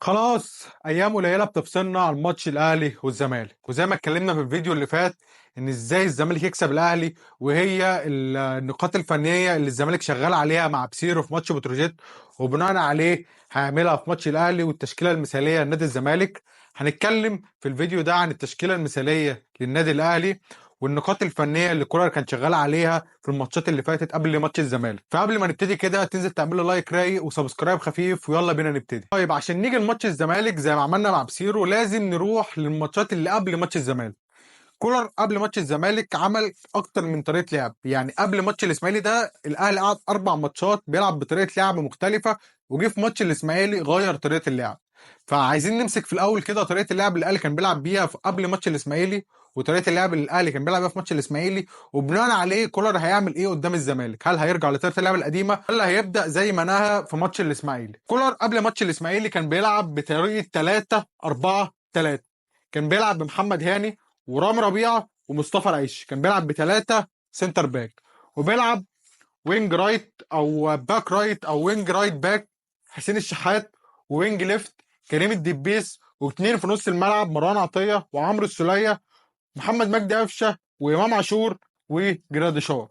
خلاص ايام قليله بتفصلنا عن ماتش الاهلي والزمالك، وزي ما اتكلمنا في الفيديو اللي فات ان ازاي الزمالك يكسب الاهلي، وهي النقاط الفنيه اللي الزمالك شغال عليها مع بسيرو في ماتش بتروجيت، وبناء عليه هيعملها في ماتش الاهلي والتشكيله المثاليه لنادي الزمالك. هنتكلم في الفيديو ده عن التشكيله المثاليه للنادي الاهلي والنقاط الفنيه اللي كولر كان شغال عليها في الماتشات اللي فاتت قبل ماتش الزمالك. فقبل ما نبتدي كده تنزل تعمل له لايك رايق وسبسكرايب خفيف، ويلا بينا نبتدي. طيب عشان نيجي لماتش الزمالك زي ما عملنا مع بسيرو لازم نروح للماتشات اللي قبل ماتش الزمالك. كولر قبل ماتش الزمالك عمل اكتر من طريقه لعب، يعني قبل ماتش الاسماعيلي ده الاهلي قعد 4 ماتشات بيلعب بطريقه لعب مختلفه، وجه في ماتش الاسماعيلي غير طريقه اللعب. فعايزين نمسك في الاول كده طريقه اللعب اللي الاهلي كان بيلعب بيها في قبل ماتش الاسماعيلي، وطريقه اللعب اللي الاهلي كان بيلعب بيها في ماتش الاسماعيلي، وبناء عليه كولر هيعمل ايه قدام الزمالك. هل هيرجع لطريقه اللعب القديمه ولا هيبدا زي ما نهى في ماتش الاسماعيلي؟ كولر قبل ماتش الاسماعيلي كان بيلعب بطريقه 3-4-3. كان بيلعب بمحمد هاني ورامي ربيعه ومصطفى العيش، كان بيلعب بثلاثه سنتر باك، وبيلعب وينج رايت او باك رايت او وينج رايت باك حسين الشحات، وينج ليفت كريم الدبيس، واثنين في نص الملعب مروان عطيه وعمرو السوليه، محمد مجدي قفشه وامام عاشور وجراديشار.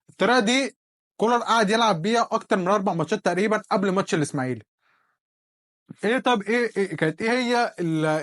الطريقه دي كولر قعد يلعب بيها اكتر من 4 ماتشات تقريبا قبل ماتش الاسماعيلي. طب كانت ايه هي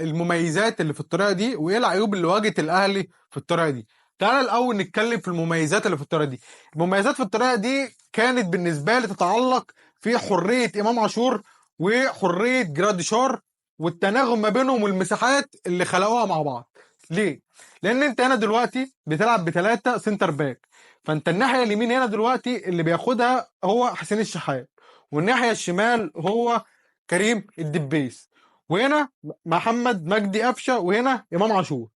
المميزات اللي في الطريقه دي، وايه العيوب اللي واجهت الاهلي في الطريقه دي؟ تعال الاول نتكلم في المميزات اللي في الطريقه دي. المميزات في الطريقه دي كانت بالنسبه لي تتعلق في حريه امام عاشور وحريه جراديشار، والتناغم ما بينهم والمساحات اللي خلقوها مع بعض. ليه؟ لان انت هنا دلوقتي بتلعب بثلاثه سنتر باك، فانت الناحيه اليمين هنا دلوقتي اللي بياخدها هو حسين الشحات، والناحيه الشمال هو كريم الدبيس، وهنا محمد مجدي قفشه، وهنا امام عاشور.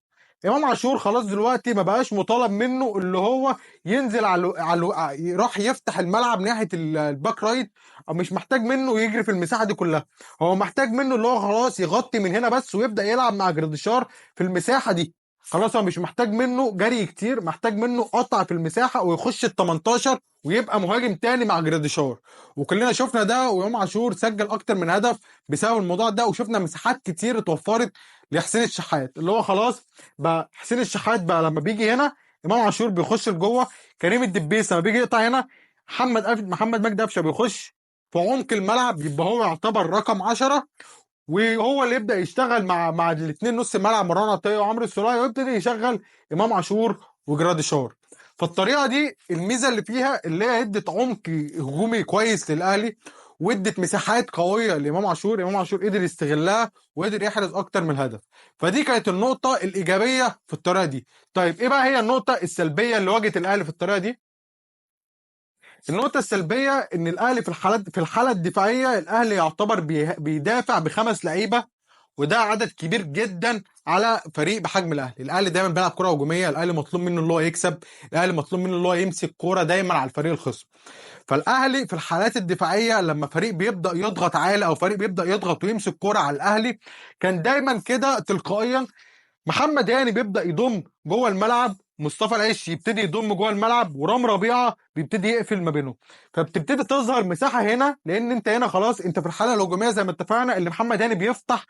امام عاشور خلاص دلوقتي ما بقاش مطالب منه اللي هو ينزل راح يفتح الملعب ناحيه الباك رايت، او مش محتاج منه يجري في المساحه دي كلها. هو محتاج منه اللي هو خلاص يغطي من هنا بس ويبدا يلعب مع جراديشار في المساحه دي. خلاص هو مش محتاج منه جري كتير، محتاج منه قطع في المساحه ويخش ال 18 ويبقى مهاجم تاني مع جراديشار. وكلنا شفنا ده، وامام عاشور سجل اكتر من هدف بسبب الموضوع ده، وشفنا مساحات كتير اتوفرت لحسين الشحات اللي هو خلاص بقى حسين الشحات بقى لما بيجي هنا امام عاشور بيخش لجوه، كريم الدبيس لما بيجي يقطع هنا محمد مجدي قفشه بيخش في عمق الملعب، يبقى هو يعتبر رقم 10، وهو اللي يبدا يشتغل مع الاثنين نص الملعب مروان عطيه وعمرو السوليه، ويبتدي يشغل امام عاشور وجراديشار. فالطريقه دي الميزه اللي فيها اللي هي ادت عمق هجومي كويس للاهلي، وادت مساحات قويه لامام عاشور. امام عاشور قدر يستغلها وقدر يحرز اكتر من هدف. فدي كانت النقطه الايجابيه في الطريقه دي. طيب ايه بقى هي النقطه السلبيه اللي واجهت الاهلي في الطريقه دي؟ النقطة السلبية إن الأهلي في الحالة الدفاعية الأهلي يعتبر بيدافع ب5 لعيبة، وده عدد كبير جدا على فريق بحجم الأهلي. الأهلي دايما بيلعب كرة هجومية، الأهلي مطلوب منه اللي هو يكسب، الأهلي مطلوب منه اللي هو يمسك كرة دايما على الفريق الخصم. فالأهلي في الحالات الدفاعية لما فريق بيبدأ يضغط عالي أو فريق بيبدأ يضغط ويمسك كرة على الأهلي، كان دايما كده تلقائيا محمد هاني بيبدا يضم جوه الملعب، مصطفى العيش يبتدي يضم جوه الملعب، ورام ربيعه بيبتدي يقفل ما بينهم. فبتبتدي تظهر مساحه هنا، لان انت هنا خلاص انت في الحاله الهجوميه زي ما اتفقنا اللي محمد هاني بيفتح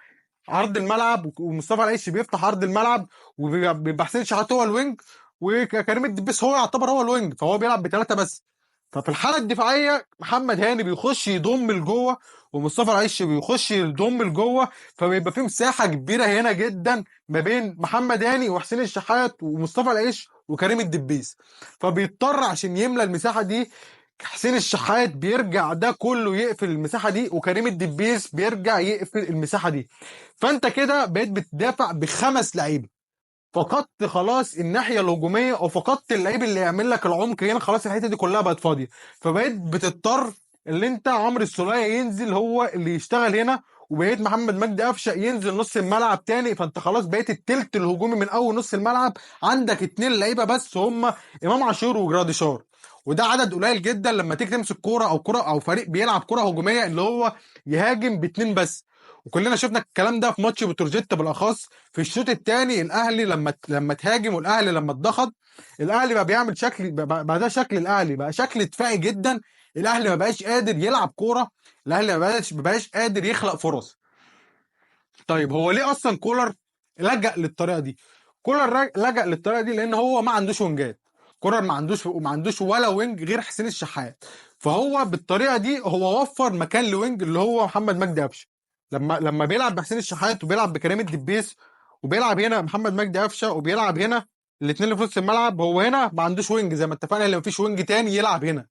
عرض الملعب ومصطفى العيش بيفتح عرض الملعب، وبيبقى حسين شحات هو الوينج، وكريم الدبيس هو يعتبر هو الوينج، فهو بيلعب ب3 بس. ففي الحاله الدفاعيه محمد هاني بيخش يضم لجوه، ومصطفى العيش بيخش يضم لجوه، فبيبقى في مساحه كبيره هنا جدا ما بين محمد هاني وحسين الشحات ومصطفى العيش وكريم الدبيس. فبيضطر عشان يملى المساحه دي حسين الشحات بيرجع ده كله يقفل المساحه دي، وكريم الدبيس بيرجع يقفل المساحه دي. فانت كده بقيت بتدافع ب5 لعيبه، فقدت خلاص الناحيه الهجوميه، او فقدت اللعيب اللي يعمل لك العمق هنا، خلاص الحته دي كلها بقت فاضيه. فبقيت بتضطر اللي انت عمرو السوليه ينزل هو اللي يشتغل هنا، وبقيت محمد مجدي قفشه ينزل نص الملعب تاني. فانت خلاص بقيت التلت الهجومي من اول نص الملعب عندك 2 لعيبه بس هم امام عاشور وجراديشار، وده عدد قليل جدا لما تيجي تمسك كوره او فريق بيلعب كوره هجوميه اللي هو يهاجم ب2 بس. وكلنا شفنا الكلام ده في ماتش بتروجيت بالاخص في الشوط الثاني. الاهلي لما تهاجم، والاهلي لما اتضغط، الاهلي بقى بيعمل شكل، بقى ده شكل الاهلي، بقى شكل دفاعي جدا. الاهلي ما بقاش قادر يلعب كوره، الاهلي ما بقاش قادر يخلق فرص. طيب هو ليه اصلا كولر لجأ للطريقه دي؟ كولر لجأ للطريقه دي لان هو ما عندوش وينجات. كولر ما عندوش ولا وينج غير حسين الشحات. فهو بالطريقه دي هو وفر مكان لوينج اللي هو محمد مجدي قفشه. لما بيلعب بحسين الشحات وبيلعب بكريم الدبيس وبيلعب هنا محمد مجدي قفشه وبيلعب هنا الاثنين اللي في نص الملعب، هو هنا ما عندوش وينج زي ما اتفقنا، اللي ما فيش وينج تاني يلعب هنا.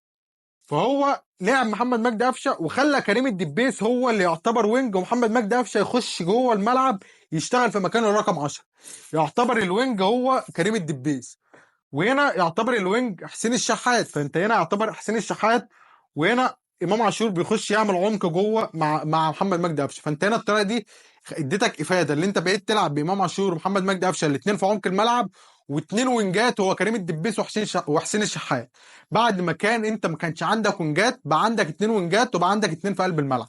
فهو لعب محمد مجدي قفشه وخلى كريم الدبيس هو اللي يعتبر وينج، ومحمد مجدي قفشه يخش جوه الملعب يشتغل في مكانه رقم 10. يعتبر الوينج هو كريم الدبيس، وهنا يعتبر الوينج حسين الشحات. فانت هنا يعتبر حسين الشحات، وهنا امام عاشور بيخش يعمل عمق جوه مع محمد مجدي قفشه. فانت هنا الطريقه دي اديتك افاده اللي انت بقيت تلعب بامام عاشور ومحمد مجدي قفشه الاثنين في عمق الملعب، واثنين وينجات هو كريم الدبيس وحسين الشحات. بعد ما انت ما كانش عندك وينجات، بقى عندك اثنين وينجات وبقى عندك اثنين في قلب الملعب.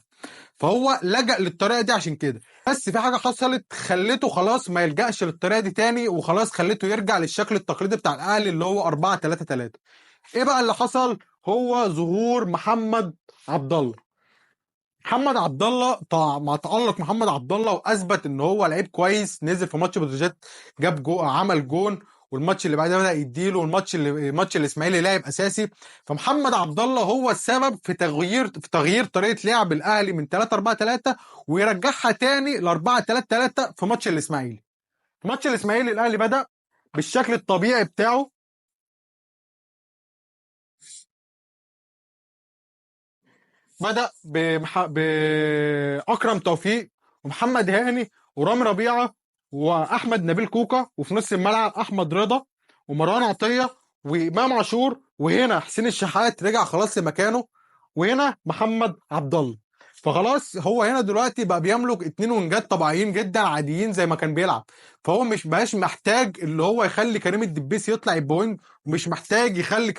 فهو لجأ للطريقه دي عشان كده. بس في حاجه حصلت خلته خلاص ما يلجأش للطريقه دي تاني، وخلاص خلته يرجع للشكل التقليدي بتاع الاهلي اللي هو 4-3-3. ايه بقى اللي حصل؟ هو ظهور محمد عبد الله. محمد عبد الله مع تألق محمد عبد الله واثبت ان هو لعيب كويس. نزل في ماتش بتروجيت جاب عمل جون، والماتش اللي بعدها بدأ يديله، ماتش الاسماعيلي لعب اساسي. فمحمد عبد الله هو السبب في تغيير طريقه لعب الاهلي من 3-4-3 ويرجعها تاني ل 4-3-3 في ماتش الاسماعيلي. في ماتش الاسماعيلي الاهلي بدأ بالشكل الطبيعي بتاعه. بدأ بأكرم توفيق ومحمد هاني ورامي ربيعة وأحمد نبيل كوكا، وفي نص الملعب أحمد رضا ومروان عطية وإمام عاشور، وهنا حسين الشحات رجع خلاص لمكانه، وهنا محمد عبد الله. فخلاص هو هنا دلوقتي بقى بيملك اتنين وينجات طبيعيين جدا عاديين زي ما كان بيلعب. فهو مش بقاش محتاج اللي هو يخلي كريم الدبيس يطلع يبقى وينج، ومش محتاج يخلي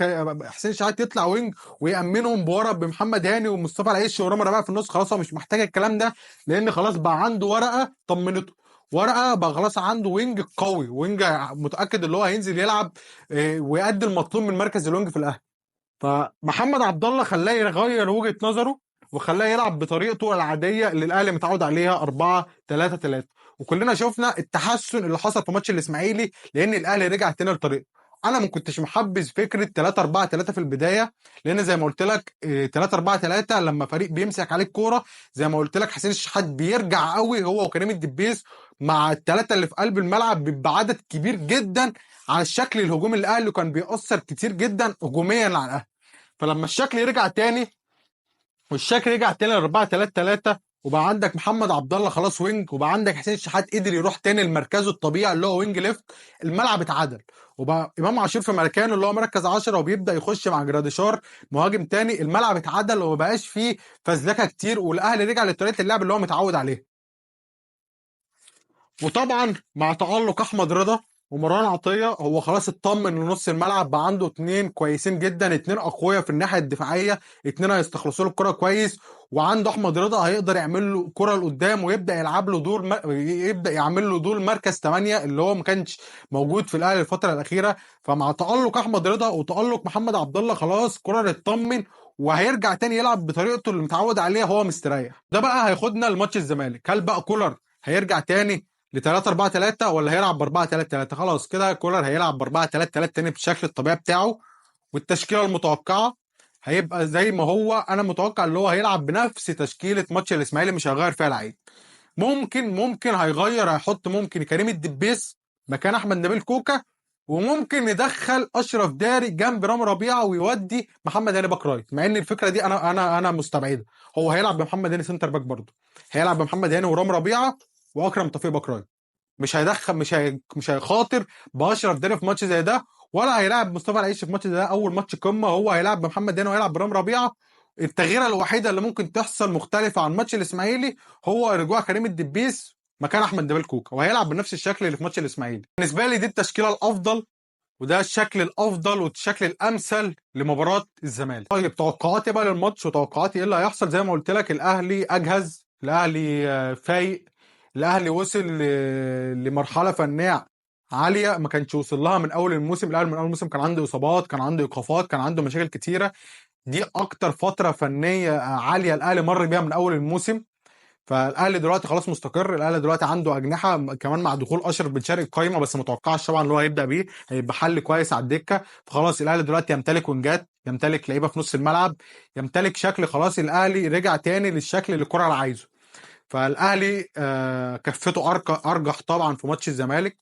حسين الشحات يطلع وينج ويأمنهم بورا بمحمد هاني ومصطفى العيش ورامي ربيعه في النص. خلاص هو مش محتاج الكلام ده، لان خلاص بقى عنده ورقه طمنته. ورقه بقى خلاص عنده وينج قوي، وينج متاكد اللي هو هينزل يلعب ويأدي المطلوب من مركز الوينج في الاهلي. فمحمد عبد الله خلاه يغير وجهه نظره وخلاه يلعب بطريقته العاديه اللي الاهلي متعود عليها 4-3-3. وكلنا شفنا التحسن اللي حصل في ماتش الاسماعيلي لان الاهلي رجع تاني لطريقته. انا ما كنتش محبذ فكره 3-4-3 في البدايه، لان زي ما قلت لك 3-4-3 لما فريق بيمسك عليك كوره، زي ما قلت لك حسين الشحات بيرجع قوي هو وكريم الدبيس مع الثلاثه اللي في قلب الملعب، بيبقى عدد كبير جدا على الشكل الهجومي اللي الاهلي كان بيأثر كتير جدا هجوميا على الاهلي. فلما الشكل رجع تاني، والشكل رجع تاني ل 4-3-3، وبقى عندك محمد عبد الله خلاص وينج، وبقى عندك حسين الشحات قدر يروح تاني لمركزه الطبيعي اللي هو وينج ليفت، الملعب اتعدل. وبقى امام عاشور في مكانه اللي هو مركز 10 وبيبدا يخش مع جراديشار مهاجم تاني. الملعب اتعدل وما بقاش فيه فزلكه كتير، والاهلي رجع لطريقه اللعب اللي هو متعود عليها. وطبعا مع تألق احمد رضا ومروان عطيه، هو خلاص اطمن لنص الملعب، بقى عنده اتنين كويسين جدا، اتنين اقوياء في الناحيه الدفاعيه، اتنين هيستخلصوا له الكره كويس. وعنده احمد رضا هيقدر يعمل له كره لقدام ويبدا يلعب له يبدا يعمل له دور مركز 8 اللي هو ما كانش موجود في الاهلي الفتره الاخيره. فمع تألق احمد رضا وتألق محمد عبد الله خلاص كولر اطمن وهيرجع تاني يلعب بطريقته اللي متعود عليها هو مستريح. ده بقى هياخدنا لماتش الزمالك. هل بقى كولر هيرجع تاني ل 3-4-3 ولا هيلعب ب 4-3-3؟ خلاص كده كولر هيلعب ب 4-3-3 تاني بالشكل الطبيعي بتاعه. والتشكيله المتوقعه هيبقى زي ما هو. انا متوقع اللي هو هيلعب بنفس تشكيله ماتش الاسماعيلي، مش هيغير فيها لعيب. ممكن هيغير، هيحط ممكن كريم الدبيس مكان احمد نبيل كوكا، وممكن يدخل اشرف داري جنب رامي ربيعه ويودي محمد هاني باك رايت. مع ان الفكره دي انا مستبعدها. هو هيلعب بمحمد هاني سنتر باك برضه، هيلعب بمحمد هاني ورامي ربيعه واكرم توفيق باك رايت. مش هيخاطر باشرف داري في ماتش زي ده، ولا هيلاعب مصطفى العيش في ماتش زي ده اول ماتش قمه. هو هيلاعب بمحمد هاني وهيلعب برام ربيعه. التغييره الوحيده اللي ممكن تحصل مختلفه عن ماتش الاسماعيلي هو رجوع كريم الدبيس مكان احمد نبيل كوكا، وهيلعب بنفس الشكل اللي في ماتش الاسماعيلي. بالنسبه لي دي التشكيله الافضل، وده الشكل الافضل والشكل الامثل لمباراه الزمالك. طيب توقعاتي بقى للماتش وتوقعاتي ايه اللي هيحصل. زي ما قلت لك الاهلي اجهز، الاهلي فايق، الاهلي وصل لمرحله فنيه عاليه ما كانش وصل لها من اول الموسم. الاهلي من اول الموسم كان عنده اصابات، كان عنده ايقافات، كان عنده مشاكل كتيره. دي اكتر فتره فنيه عاليه الاهلي مر بيها من اول الموسم. فالاهلي دلوقتي خلاص مستقر، الاهلي دلوقتي عنده اجنحه كمان مع دخول اشرف بن شرقي القايمه، بس متوقعش طبعا ان هو هيبدا بيه، هيبقى حل كويس على الدكه. فخلاص الاهلي دلوقتي يمتلك وينجات، يمتلك لعيبه في نص الملعب، يمتلك شكل، خلاص الاهلي رجع تاني للشكل اللي الكره اللي عايزه. فالاهلي كفته ارجح طبعا في ماتش الزمالك.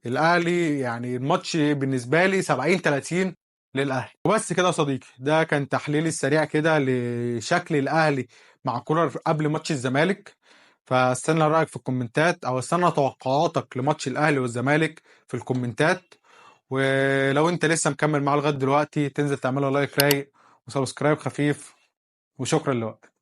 الاهلي يعني الماتش بالنسبه لي 70 30 للاهلي. وبس كده يا صديقي، ده كان تحليلي السريع كده لشكل الاهلي مع كولر قبل ماتش الزمالك. فاستنى رايك في الكومنتات، او استنى توقعاتك لماتش الاهلي والزمالك في الكومنتات. ولو انت لسه مكمل معايا لغايه دلوقتي، تنزل تعملها لايك رايق وسبسكرايب خفيف. وشكرا لوقتك.